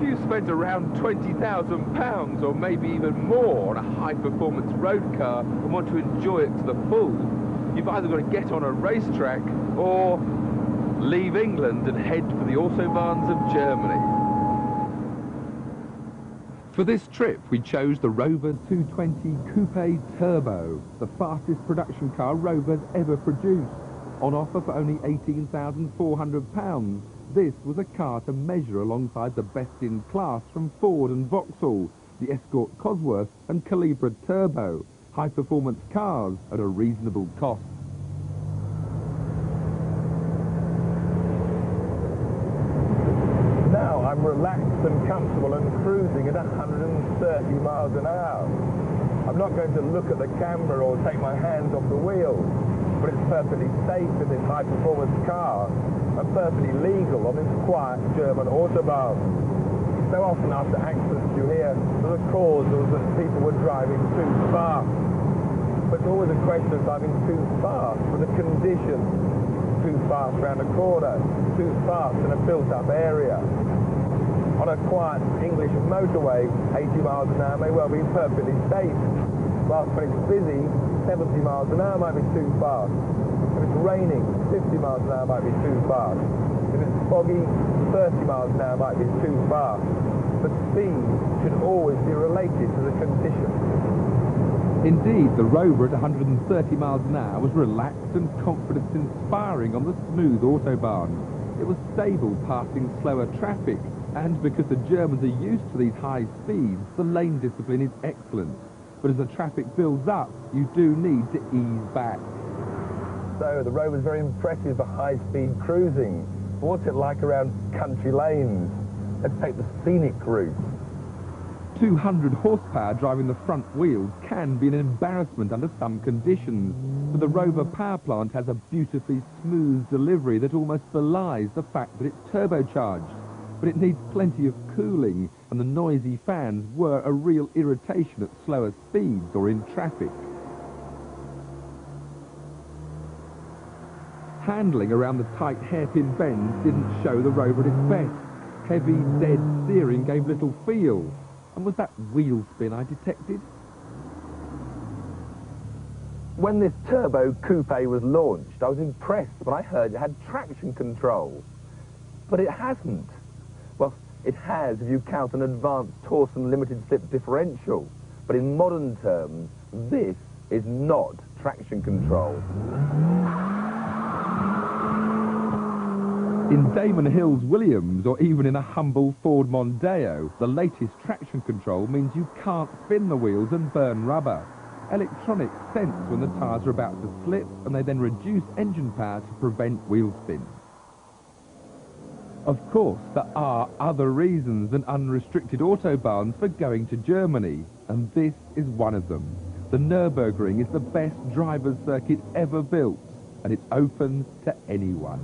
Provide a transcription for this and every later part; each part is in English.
you spent around £20,000 or maybe even more on a high-performance road car and want to enjoy it to the full, you've either got to get on a racetrack or leave England and head for the autobahns of Germany. For this trip, we chose the Rover 220 Coupe Turbo, the fastest production car Rover's ever produced. On offer for only £18,400, this was a car to measure alongside the best in class from Ford and Vauxhall, the Escort Cosworth and Calibra Turbo, high-performance cars at a reasonable cost. Now I'm relaxed and comfortable and cruising at 130 miles an hour. I'm not going to look at the camera or take my hands off the wheel, but it's perfectly safe in this high-performance car and perfectly legal on this quiet German autobahn. So often after accidents you hear that the cause was that people were driving too fast. But it's always a question of driving too fast for the conditions. Too fast round a corner, too fast in a built-up area. On a quiet English motorway, 80 miles an hour may well be perfectly safe. Whilst when it's busy, 70 miles an hour might be too fast. If it's raining, 50 miles an hour might be too fast. If it's foggy, 30 miles an hour might be too fast. But speed should always be related to the conditions. Indeed, the Rover at 130 miles an hour was relaxed and confidence-inspiring on the smooth autobahn. It was stable passing slower traffic, and because the Germans are used to these high speeds, the lane discipline is excellent. But as the traffic builds up, you do need to ease back. So the Rover is very impressive for high-speed cruising. But what's it like around country lanes? Let's take the scenic route. 200 horsepower driving the front wheels can be an embarrassment under some conditions, but the Rover power plant has a beautifully smooth delivery that almost belies the fact that it's turbocharged. But it needs plenty of cooling, and the noisy fans were a real irritation at slower speeds or in traffic. Handling around the tight hairpin bends didn't show the Rover at its best. Heavy, dead steering gave little feel. And was that wheel spin I detected? When this Turbo Coupe was launched, I was impressed when I heard it had traction control. But it hasn't. Well, it has if you count an advanced Torsen limited slip differential. But in modern terms, this is not traction control. In Damon Hill's Williams, or even in a humble Ford Mondeo, the latest traction control means you can't spin the wheels and burn rubber. Electronics sense when the tyres are about to slip, and they then reduce engine power to prevent wheel spin. Of course, there are other reasons than unrestricted autobahns for going to Germany, and this is one of them. The Nürburgring is the best driver's circuit ever built, and it's open to anyone.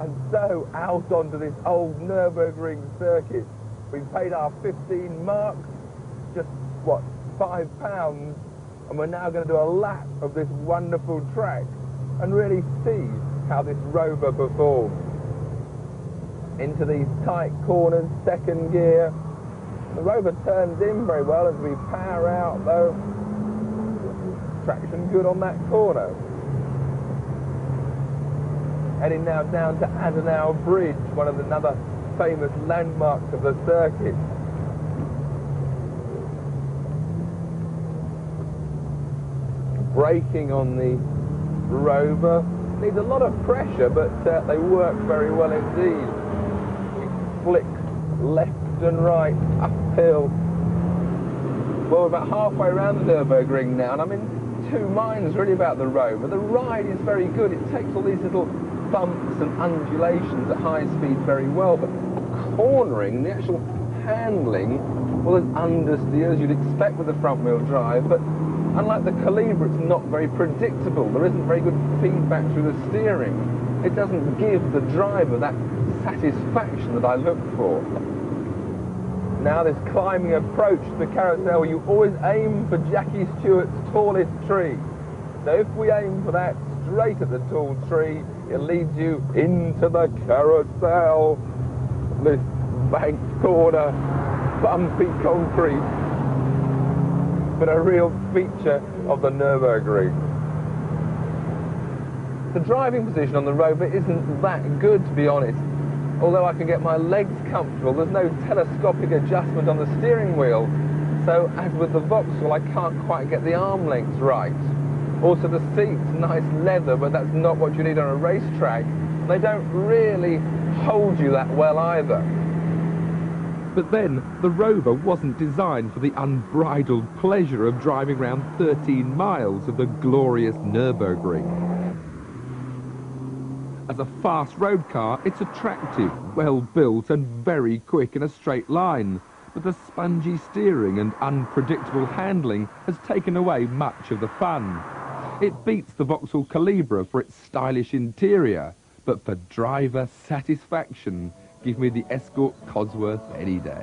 And so out onto this old Nürburgring circuit. We paid our 15 marks, just, what, £5, and we're now going to do a lap of this wonderful track and really see how this Rover performs. Into these tight corners, second gear. The Rover turns in very well as we power out, though. Traction good on that corner. Heading now down to Adenauer Bridge, one of another famous landmarks of the circuit. Braking on the Rover needs a lot of pressure, but they work very well indeed. We flick left and right, uphill. Well, we're about halfway around the Nürburgring now, and I'm in two minds really about the Rover. The ride is very good. It takes all these little bumps and undulations at high speed very well, but cornering, the actual handling, well, there's understeer as you'd expect with a front wheel drive, but unlike the Calibra, it's not very predictable. There isn't very good feedback through the steering. It doesn't give the driver that satisfaction that I look for. Now this climbing approach to the carousel, you always aim for Jackie Stewart's tallest tree. So if we aim for that straight at the tall tree, it leads you into the carousel. This banked corner, bumpy concrete, but a real feature of the Nürburgring. The driving position on the Rover isn't that good, to be honest. Although I can get my legs comfortable, there's no telescopic adjustment on the steering wheel. So, as with the Vauxhall, I can't quite get the arm lengths right. Also, the seats, nice leather, but that's not what you need on a racetrack. They don't really hold you that well either. But then, the Rover wasn't designed for the unbridled pleasure of driving around 13 miles of the glorious Nürburgring. As a fast road car, it's attractive, well built and very quick in a straight line. But the spongy steering and unpredictable handling has taken away much of the fun. It beats the Vauxhall Calibra for its stylish interior, but for driver satisfaction, give me the Escort Cosworth any day.